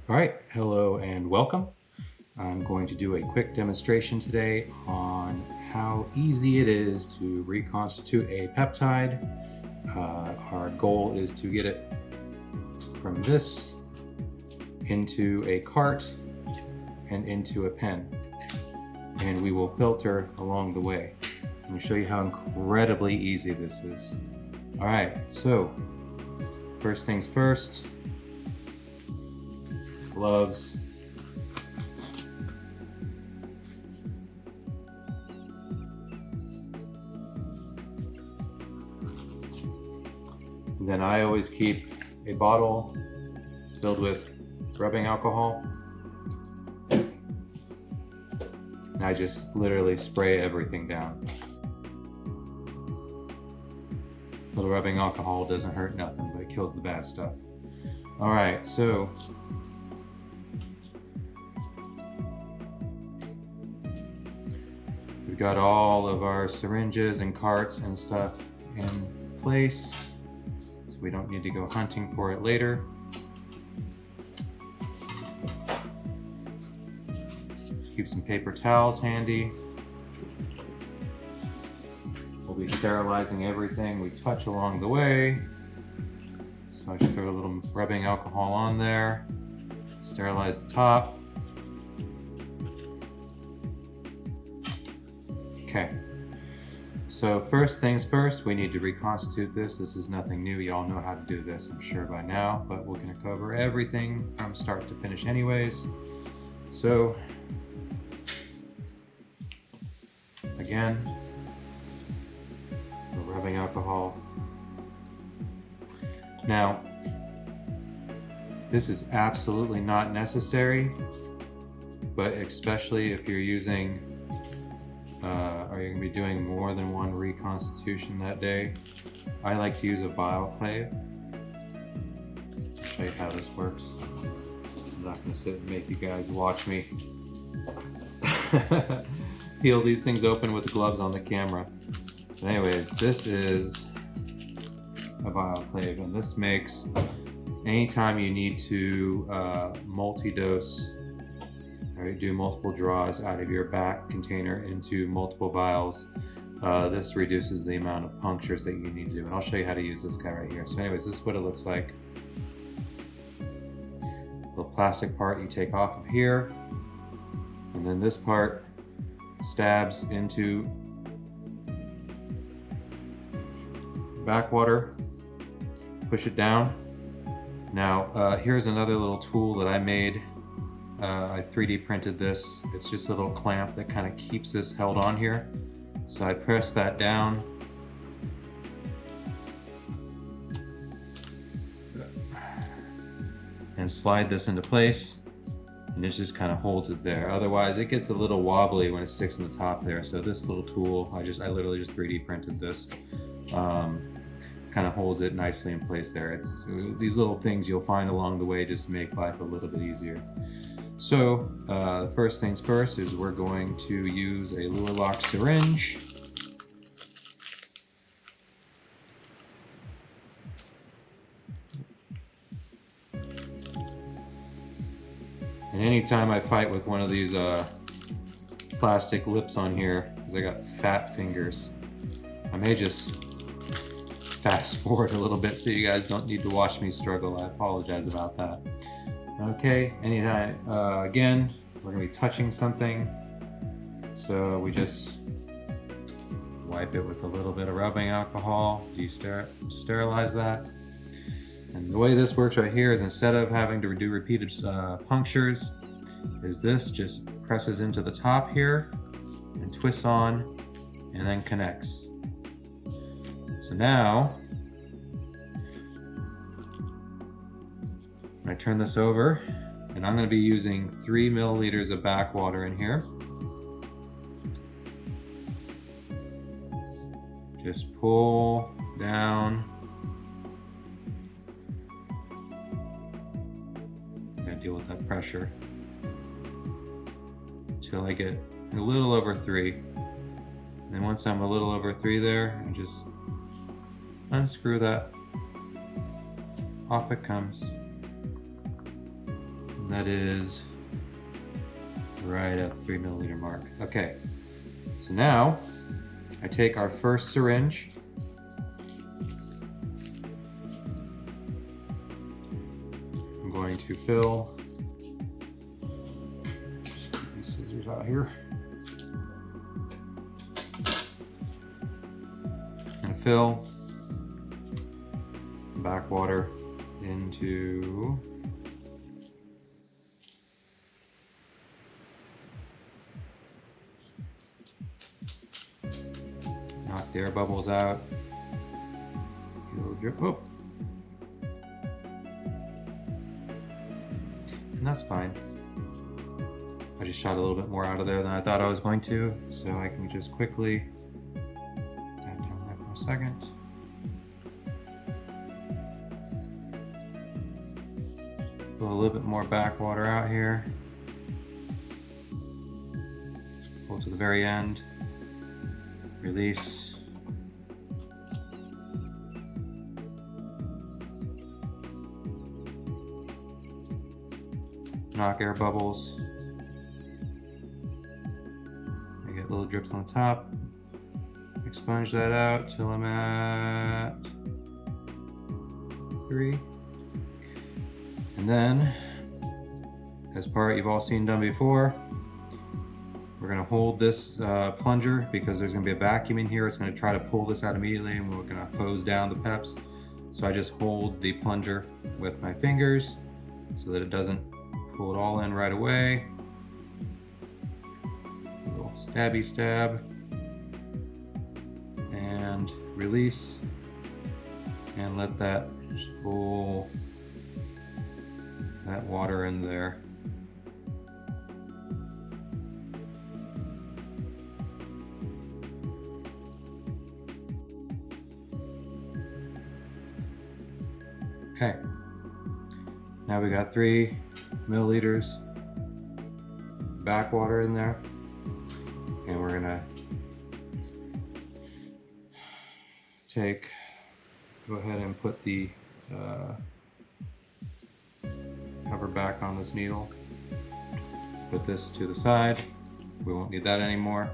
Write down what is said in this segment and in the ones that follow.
All right, hello and welcome. I'm going to do a quick demonstration today on how easy it is to reconstitute a peptide. Our goal is to get it from this into a cart and into a pen, and we will filter along the way. I'm going to show you how incredibly easy this is. All right, so first things first, gloves. Then I always keep a bottle filled with rubbing alcohol. And I just literally spray everything down. A little rubbing alcohol doesn't hurt nothing, but it kills the bad stuff. All right, so we've got all of our syringes and carts and stuff in place, so we don't need to go hunting for it later. Keep some paper towels handy. We'll be sterilizing everything we touch along the way. So I just throw a little rubbing alcohol on there, sterilize the top. Okay, so first things first, we need to reconstitute this. This is nothing new. Y'all know how to do this, I'm sure by now, but we're gonna cover everything from start to finish anyways. So, again, the rubbing alcohol. Now, this is absolutely not necessary, but especially if you're using or you're going to be doing more than one reconstitution that day, I like to use a bioclave. I'll show you how this works. I'm not going to sit and make you guys watch me peel these things open with the gloves on the camera. But anyways, this is a bioclave, and this makes anytime you need to multi-dose or do multiple draws out of your back container into multiple vials, this reduces the amount of punctures that you need to do. And I'll show you how to use this guy right here. So anyways, this is what it looks like. The plastic part you take off of here, and then this part stabs into backwater, push it down. Now here's another little tool that I made. I 3D printed this. It's just a little clamp that kind of keeps this held on here. So I press that down. And slide this into place. And it just kind of holds it there. Otherwise, it gets a little wobbly when it sticks in the top there. So this little tool, I literally just 3D printed this. Kind of holds it nicely in place there. These little things you'll find along the way just make life a little bit easier. So first things first is we're going to use a lure lock syringe. And anytime I fight with one of these plastic lips on here, because I got fat fingers, I may just fast forward a little bit so you guys don't need to watch me struggle. I apologize about that. Okay, anytime, again, we're gonna be touching something. So we just wipe it with a little bit of rubbing alcohol, sterilize that. And the way this works right here is instead of having to do repeated punctures, is this just presses into the top here and twists on and then connects. So now, I turn this over, and I'm going to be using 3 milliliters of backwater in here. Just pull down. I'm going to deal with that pressure until I get a little over 3. And then once I'm a little over 3 there, I just unscrew that. Off it comes. That is right at 3 milliliter mark. Okay, so now I take our first syringe. I'm going to fill, just keep these scissors out here, and fill backwater into knock the air bubbles out. Drip. Oh. And that's fine. I just shot a little bit more out of there than I thought I was going to, so I can just quickly tap down that for a second. Pull a little bit more backwater out here. Pull to the very end. Release. Knock air bubbles. I get little drips on the top. Expunge that out till I'm at 3. And then, as part you've all seen done before, we're going to hold this plunger because there's going to be a vacuum in here. It's going to try to pull this out immediately, and we're going to hose down the peps. So I just hold the plunger with my fingers so that it doesn't pull it all in right away. A little stabby stab. And release. And let that just pull that water in there. Okay, now we got 3 milliliters backwater in there, and we're gonna go ahead and put the cover back on this needle. Put this to the side. We won't need that anymore.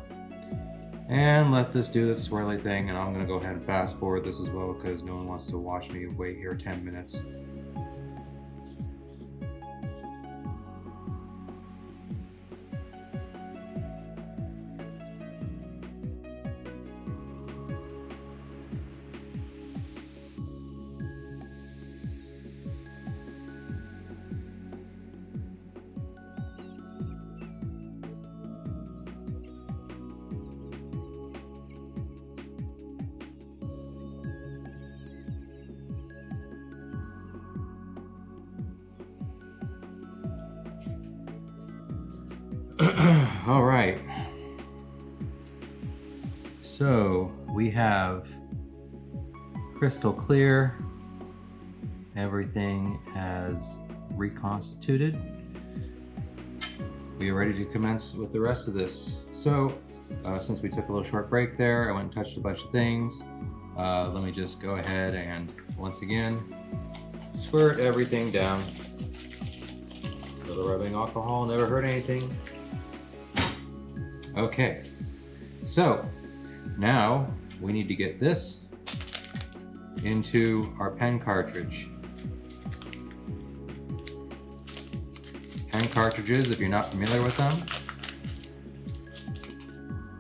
And let this do this swirly thing, and I'm gonna go ahead and fast forward this as well because no one wants to watch me wait here 10 minutes. All right, so we have crystal clear. Everything has reconstituted. We are ready to commence with the rest of this. So since we took a little short break there, I went and touched a bunch of things. Let me just go ahead and once again squirt everything down. A little rubbing alcohol never hurt anything. Okay, so now we need to get this into our pen cartridge. Pen cartridges, if you're not familiar with them,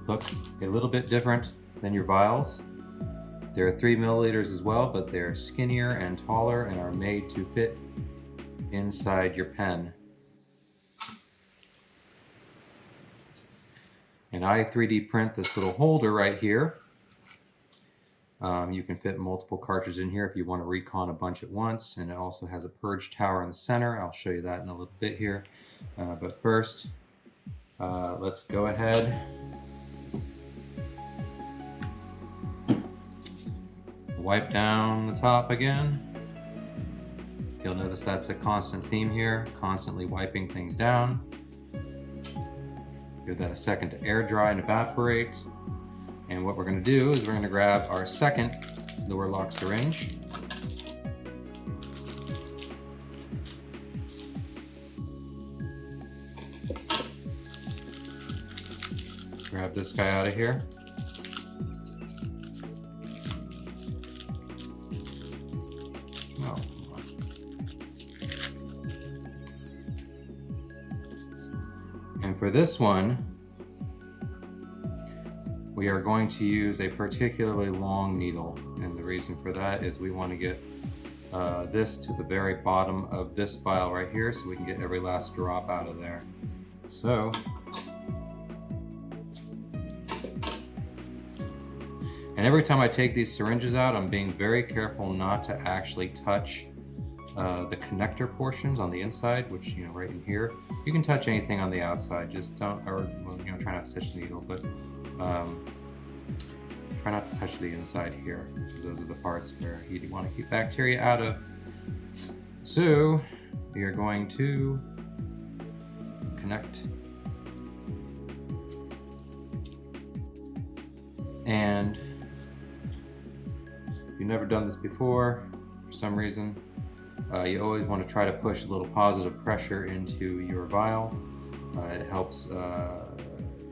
look a little bit different than your vials. They're 3 milliliters as well, but they're skinnier and taller and are made to fit inside your pen. And I 3D print this little holder right here. You can fit multiple cartridges in here if you want to recon a bunch at once, and it also has a purge tower in the center. I'll show you that in a little bit here. But first, let's go ahead. Wipe down the top again. You'll notice that's a constant theme here, constantly wiping things down. Give that a second to air dry and evaporate. And what we're going to do is we're going to grab our second door lock syringe. grab this guy out of here. Oh. And for this one, we are going to use a particularly long needle. And the reason for that is we want to get this to the very bottom of this vial right here so we can get every last drop out of there. So, and every time I take these syringes out, I'm being very careful not to actually touch the connector portions on the inside, which, you know, right in here. You can touch anything on the outside, just don't, or, well, you know, try not to touch the needle, but try not to touch the inside here, because those are the parts where you want to keep bacteria out of. So we are going to connect, and if you've never done this before, for some reason, you always want to try to push a little positive pressure into your vial. It helps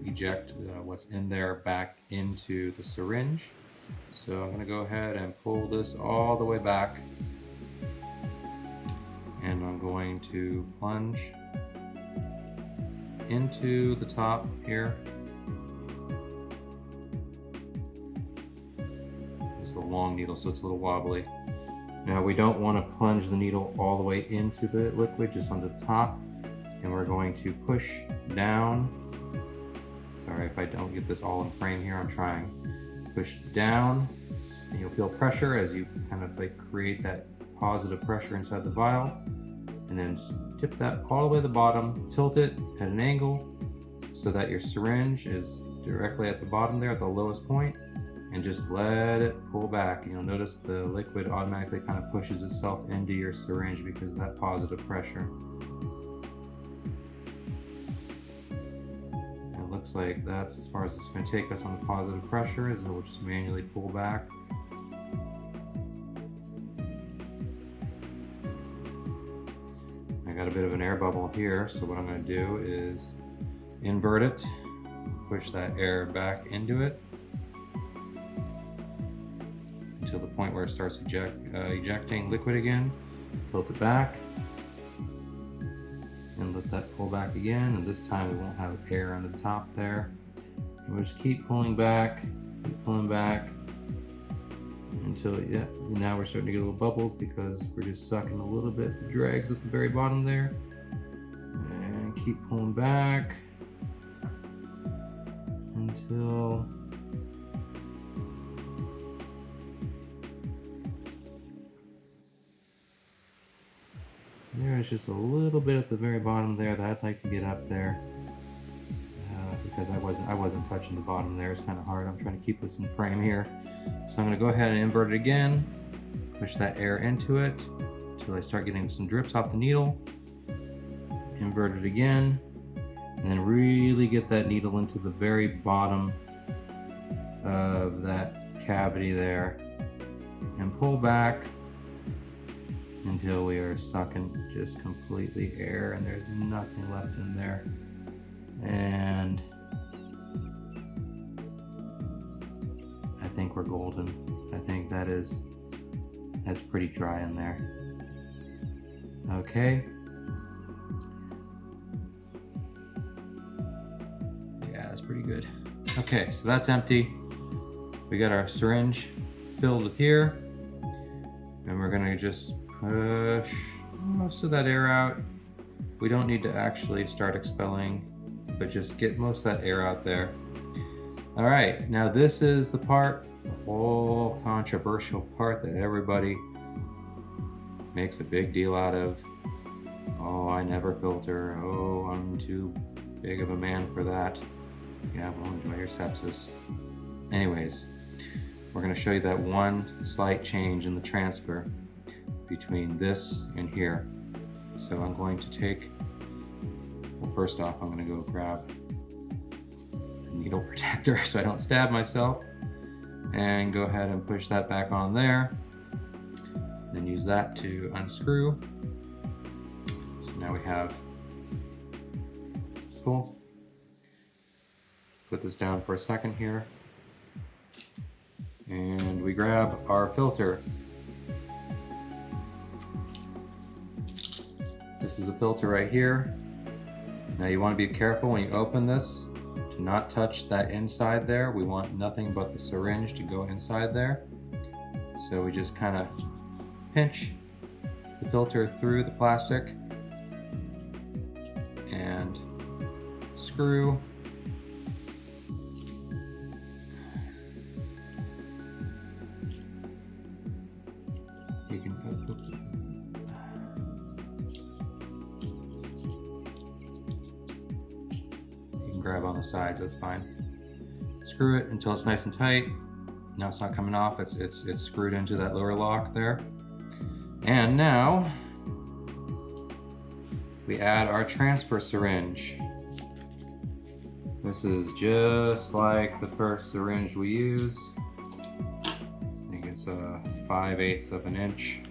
eject what's in there back into the syringe. So I'm going to go ahead and pull this all the way back, and I'm going to plunge into the top here. It's a long needle, so it's a little wobbly. Now we don't want to plunge the needle all the way into the liquid, just on the top, and we're going to push down. Sorry if I don't get this all in frame here, I'm trying. Push down, and you'll feel pressure as you kind of like create that positive pressure inside the vial, and then tip that all the way to the bottom, tilt it at an angle so that your syringe is directly at the bottom there at the lowest point, and just let it pull back. And you'll notice the liquid automatically kind of pushes itself into your syringe because of that positive pressure. Looks like that's as far as it's going to take us on the positive pressure, is we'll just manually pull back. I got a bit of an air bubble here, so what I'm going to do is invert it, push that air back into it until the point where it starts ejecting liquid again. Tilt it back and let that pull back again, and this time we won't have air on the top there. And we'll just keep pulling back until, yeah, now we're starting to get little bubbles because we're just sucking a little bit the dregs at the very bottom there. And keep pulling back until there's just a little bit at the very bottom there that I'd like to get up there, because I wasn't touching the bottom there. It's kind of hard. I'm trying to keep this in frame here, so I'm going to go ahead and invert it again, push that air into it until I start getting some drips off the needle, invert it again, and then really get that needle into the very bottom of that cavity there, and pull back until we are sucking just completely air and there's nothing left in there. And I think we're golden. I think that's pretty dry in there. Okay. Yeah, that's pretty good. Okay, so that's empty. We got our syringe filled with here, and we're gonna just push most of that air out. We don't need to actually start expelling, but just get most of that air out there. All right, now this is the part, the whole controversial part that everybody makes a big deal out of. Oh, I never filter. Oh, I'm too big of a man for that. Yeah, well, enjoy your sepsis. Anyways, we're going to show you that one slight change in the transfer between this and here. So I'm going to take, well, first off, I'm going to go grab a needle protector so I don't stab myself, and go ahead and push that back on there, then use that to unscrew. So now we have, cool. put this down for a second here. And we grab our filter. This is a filter right here. Now you want to be careful when you open this to not touch that inside there. We want nothing but the syringe to go inside there. So we just kind of pinch the filter through the plastic and screw. You can grab on the sides, that's fine. Screw it until it's nice and tight. Now it's not coming off, it's screwed into that lower lock there. And now we add our transfer syringe. This is just like the first syringe we use. I think it's a 5/8 of an inch.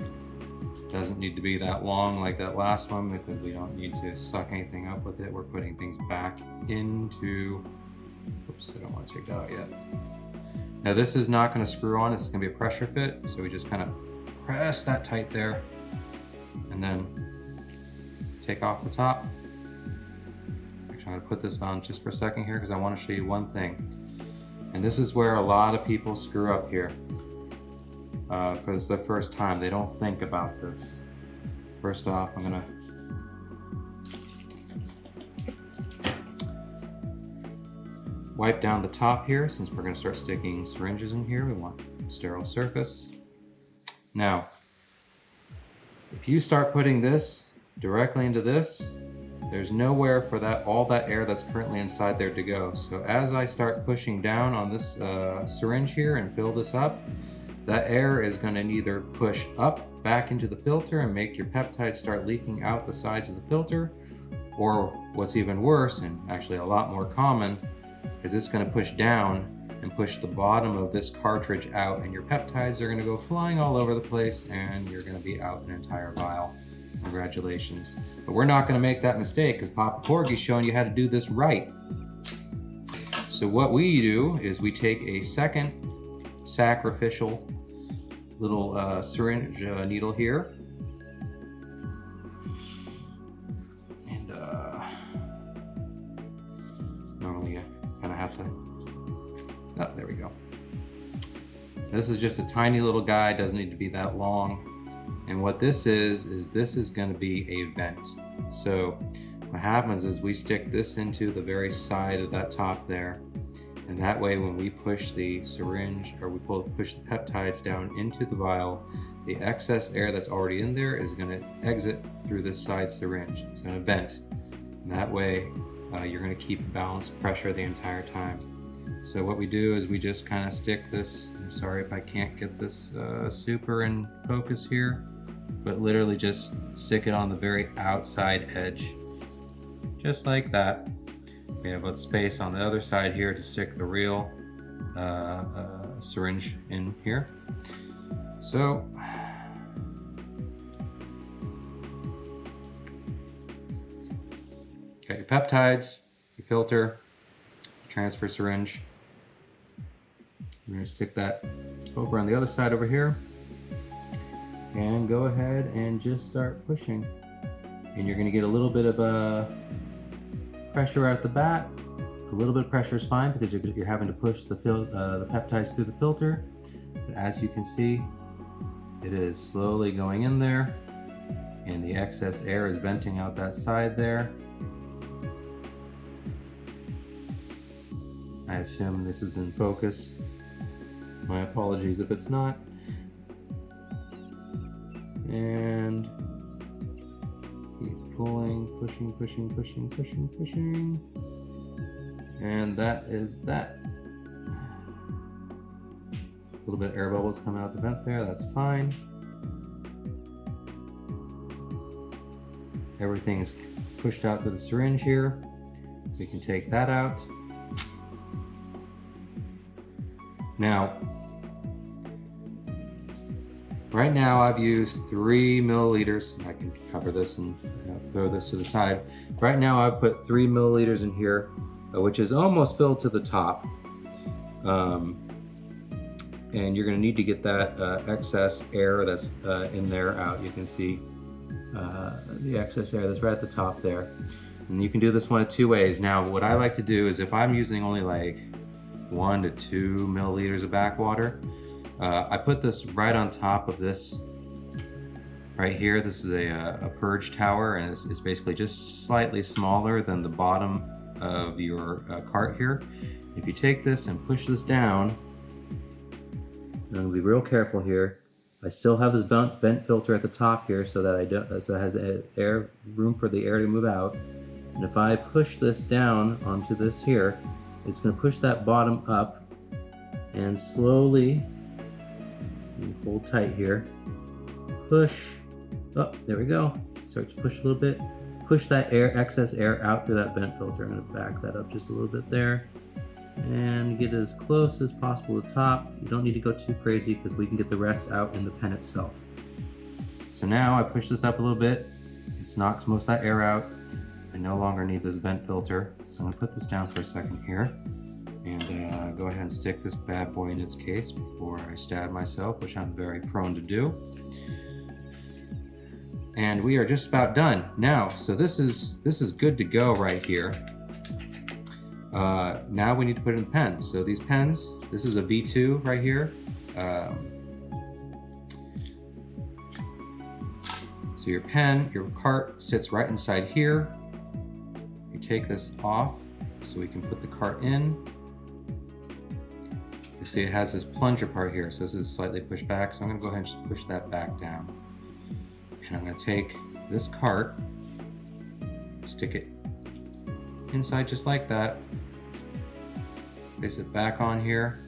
Doesn't need to be that long like that last one because we don't need to suck anything up with it. We're putting things back into, oops, I don't want to take that out yet. Now this is not going to screw on, it's going to be a pressure fit, so we just kind of press that tight there and then take off the top. Actually, I'm going to put this on just for a second here because I want to show you one thing. And this is where a lot of people screw up here. Because it's the first time, they don't think about this. First off, I'm gonna wipe down the top here since we're gonna start sticking syringes in here. We want sterile surface. Now, if you start putting this directly into this, there's nowhere for all that air that's currently inside there to go. So as I start pushing down on this syringe here and fill this up, that air is going to either push up back into the filter and make your peptides start leaking out the sides of the filter, or what's even worse, and actually a lot more common, is it's going to push down and push the bottom of this cartridge out, and your peptides are going to go flying all over the place and you're going to be out an entire vial. Congratulations. But we're not going to make that mistake because Papa Porgy's showing you how to do this right. So what we do is we take a second sacrificial little syringe needle here, and normally you kind of have to, oh, there we go. This is just a tiny little guy, doesn't need to be that long. And what this is this is going to be a vent. So what happens is we stick this into the very side of that top there. And that way when we push the syringe, or we push the peptides down into the vial, the excess air that's already in there is going to exit through this side syringe. It's going to vent. And that way you're going to keep balanced pressure the entire time. So what we do is we just kind of stick this, I'm sorry if I can't get this super in focus here, but literally just stick it on the very outside edge. Just like that. We have a space on the other side here to stick the real syringe in here. So, got your peptides, your filter, transfer syringe. We're going to stick that over on the other side over here. And go ahead and just start pushing. And you're going to get a little bit of pressure at the bat. A little bit of pressure is fine because you're having to push the peptides through the filter. But as you can see, it is slowly going in there, and the excess air is venting out that side there. I assume this is in focus. My apologies if it's not. And keep pulling, pushing, pushing, pushing, pushing, pushing. And that is that. A little bit of air bubbles coming out the vent there, that's fine. Everything is pushed out through the syringe here. We can take that out. Now, right now I've used 3 milliliters. I can cover this and throw this to the side. Right now I've put 3 milliliters in here which is almost filled to the top. And you're going to need to get that excess air that's in there out. You can see the excess air that's right at the top there. And you can do this one of two ways. Now, what I like to do is if I'm using only like 1 to 2 milliliters of backwater, I put this right on top of this right here. This is a purge tower, and it's basically just slightly smaller than the bottom of your cart here. If you take this and push this down, and I'm gonna be real careful here. I still have this vent filter at the top here so that so it has room for the air to move out. And if I push this down onto this here, it's going to push that bottom up and slowly, hold tight here, push, oh, there we go. Start to push a little bit. Push that excess air out through that vent filter. I'm going to back that up just a little bit there. And get as close as possible to the top. You don't need to go too crazy because we can get the rest out in the pen itself. So now I push this up a little bit. It's knocked most of that air out. I no longer need this vent filter. So I'm gonna put this down for a second here and go ahead and stick this bad boy in its case before I stab myself, which I'm very prone to do. And we are just about done. Now, so this is good to go right here. Now we need to put it in pens. So these pens, this is a V2 right here. So your pen, your cart sits right inside here. You take this off so we can put the cart in. You see it has this plunger part here, so this is slightly pushed back. So I'm gonna go ahead and just push that back down. And I'm gonna take this cart, stick it inside just like that. Place it back on here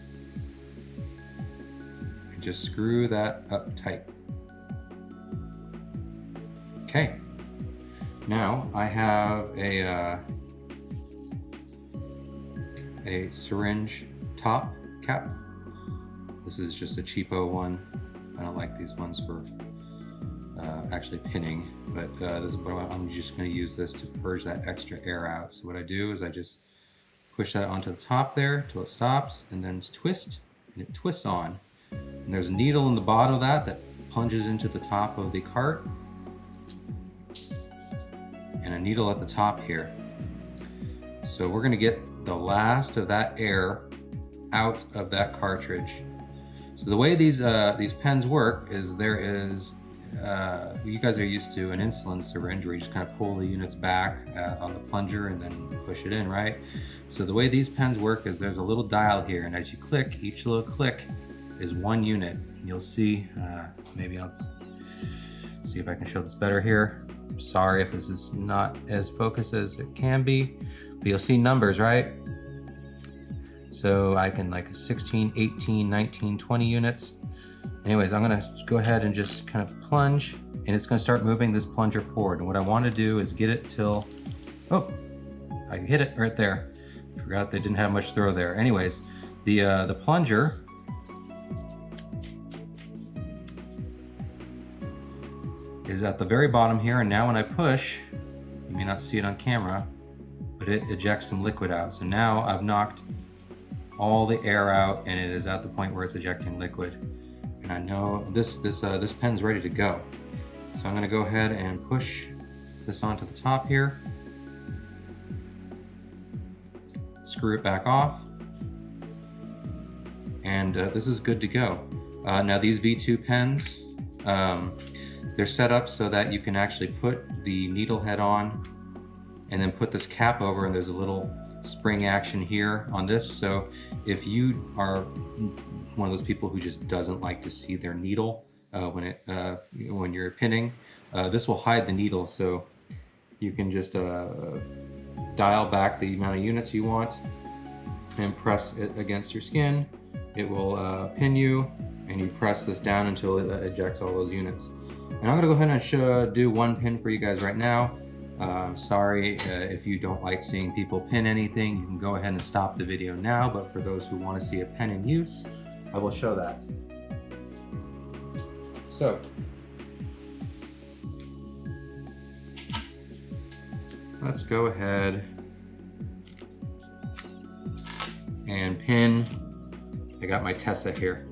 and just screw that up tight. Okay, now I have a syringe top cap. This is just a cheapo one. I don't like these ones for actually pinning, but I'm just going to use this to purge that extra air out. So what I do is I just push that onto the top there till it stops, and then it's twist, and it twists on. And there's a needle in the bottom of that plunges into the top of the cart, and a needle at the top here. So we're going to get the last of that air out of that cartridge. So the way these pens work is there is you guys are used to an insulin syringe where you just kind of pull the units back on the plunger and then push it in, right? So the way these pens work is there's a little dial here, and as you click, each little click is 1 unit. And you'll see, maybe I'll see if I can show this better here. I'm sorry if this is not as focused as it can be, but you'll see numbers, right? So I can like 16, 18, 19, 20 units. Anyways, I'm gonna go ahead and just kind of plunge, and it's gonna start moving this plunger forward. And what I wanna do is get it till, oh, I hit it right there. Forgot they didn't have much throw there. Anyways, the plunger is at the very bottom here, and now when I push, you may not see it on camera, but it ejects some liquid out. So now I've knocked all the air out, and it is at the point where it's ejecting liquid. And I know this pen's ready to go. So I'm gonna go ahead and push this onto the top here. Screw it back off. And this is good to go. Now these V2 pens, they're set up so that you can actually put the needle head on and then put this cap over, and there's a little spring action here on this. So if you are one of those people who just doesn't like to see their needle when you're pinning, this will hide the needle, so you can just dial back the amount of units you want and press it against your skin. It will pin you, and you press this down until it ejects all those units. And I'm gonna go ahead and do one pin for you guys right now. I'm sorry if you don't like seeing people pin anything, you can go ahead and stop the video now, but for those who want to see a pen in use, I will show that. So, let's go ahead and pin. I got my Tessa here.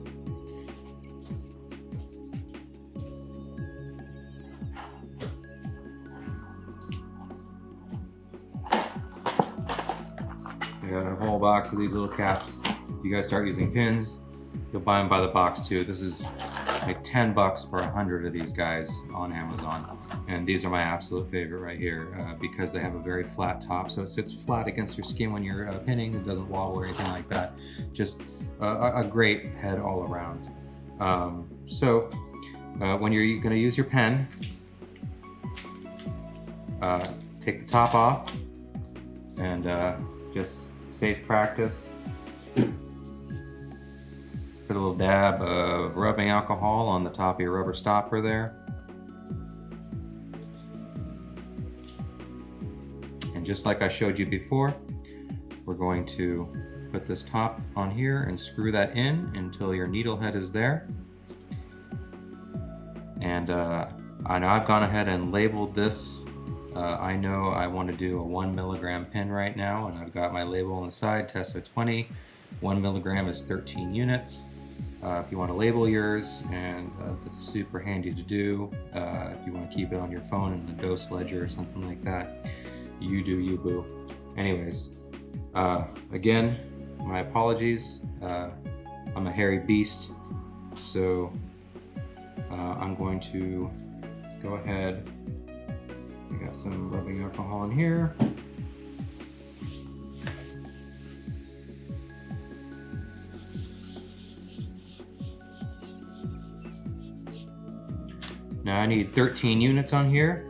I got a whole box of these little caps. You guys start using pins, you'll buy them by the box too. This is like 10 bucks for 100 of these guys on Amazon. And these are my absolute favorite right here because they have a very flat top. So it sits flat against your skin when you're pinning. It doesn't wobble or anything like that. Just a great head all around. When you're gonna use your pen, take the top off and just safe practice. Put a little dab of rubbing alcohol on the top of your rubber stopper there. And just like I showed you before, we're going to put this top on here and screw that in until your needle head is there. And I know I've gone ahead and labeled this. I know I want to do a 1 milligram pin right now, and I've got my label on the side, Tessa 20. 1 milligram is 13 units. If you want to label yours, and this is super handy to do. If you want to keep it on your phone in the dose ledger or something like that, you do you, boo. Anyways, again, my apologies. I'm a hairy beast, so I'm going to go ahead. I got some rubbing alcohol in here. Now I need 13 units on here.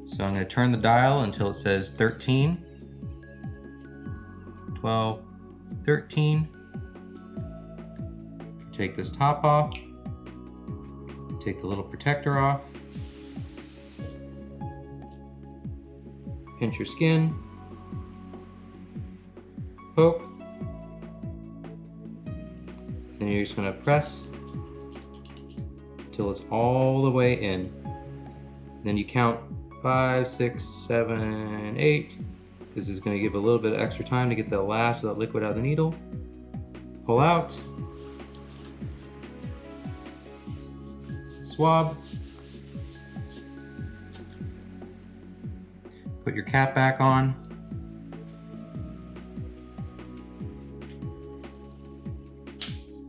So I'm going to turn the dial until it says 13, 12, 13. Take this top off. Take the little protector off. Pinch your skin. Poke. Then you're just going to press till it's all the way in. Then you count 5, 6, 7, 8. This is going to give a little bit of extra time to get the last of that liquid out of the needle. Pull out. Swab. Put your cap back on.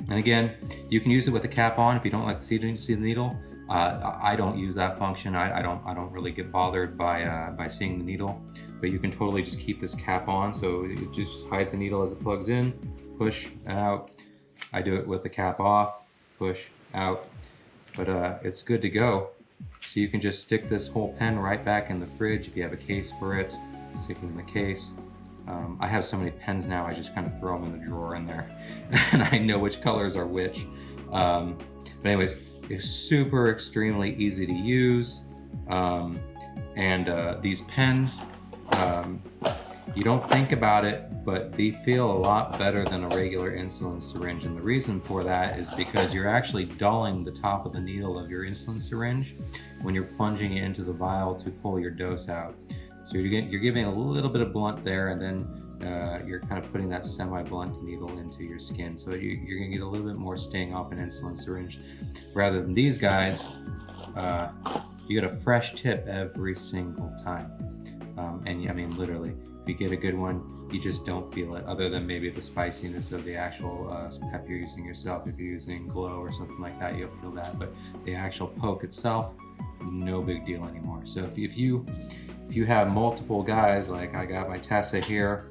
And again, you can use it with the cap on if you don't like to see the needle. I don't use that function. I don't really get bothered by seeing the needle. But you can totally just keep this cap on, so it just hides the needle as it plugs in. Push out. I do it with the cap off. Push out. But it's good to go. So you can just stick this whole pen right back in the fridge if you have a case for it. Stick it in the case. I have so many pens now, I just kind of throw them in the drawer in there. And I know which colors are which. But anyways, it's super extremely easy to use. These pens, you don't think about it, but they feel a lot better than a regular insulin syringe. And the reason for that is because you're actually dulling the top of the needle of your insulin syringe when you're plunging it into the vial to pull your dose out. So you're giving a little bit of blunt there, and then you're kind of putting that semi-blunt needle into your skin. So you're gonna get a little bit more sting off an insulin syringe. Rather than these guys, you get a fresh tip every single time. And I mean, literally, if you get a good one, you just don't feel it, other than maybe the spiciness of the actual pep you're using yourself. If you're using Glow or something like that, you'll feel that. But the actual poke itself, no big deal anymore. So if you have multiple guys, like I got my Tessa here,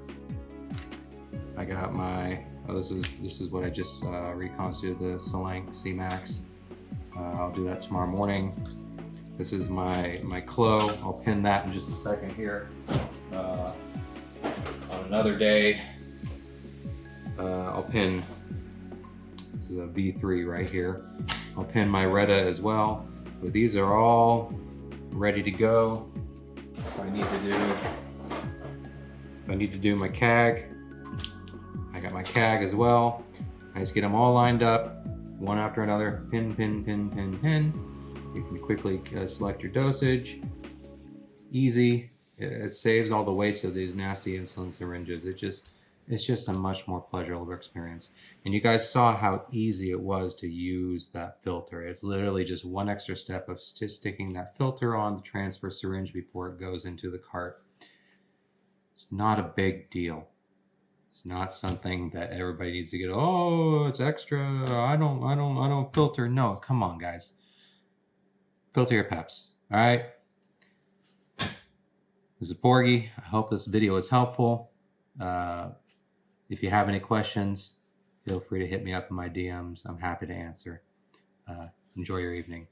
I got my, this is what I just reconstituted, the Solank C-Max. I'll do that tomorrow morning. This is my Clo. I'll pin that in just a second here. On another day, I'll pin, this is a V3 right here. I'll pin my Retta as well. But these are all ready to go. If I need to do my CAG, I got my CAG as well. I just get them all lined up, one after another, pin, pin, pin, pin, pin. You can quickly select your dosage. Easy. It saves all the waste of these nasty insulin syringes. It's just a much more pleasurable experience. And you guys saw how easy it was to use that filter. It's literally just one extra step of sticking that filter on the transfer syringe before it goes into the cart. It's not a big deal. It's not something that everybody needs to get, oh, it's extra. I don't filter. No, come on, guys. Filter your peps. All right. This is Porgy. I hope this video was helpful. If you have any questions, feel free to hit me up in my DMs. I'm happy to answer. Enjoy your evening.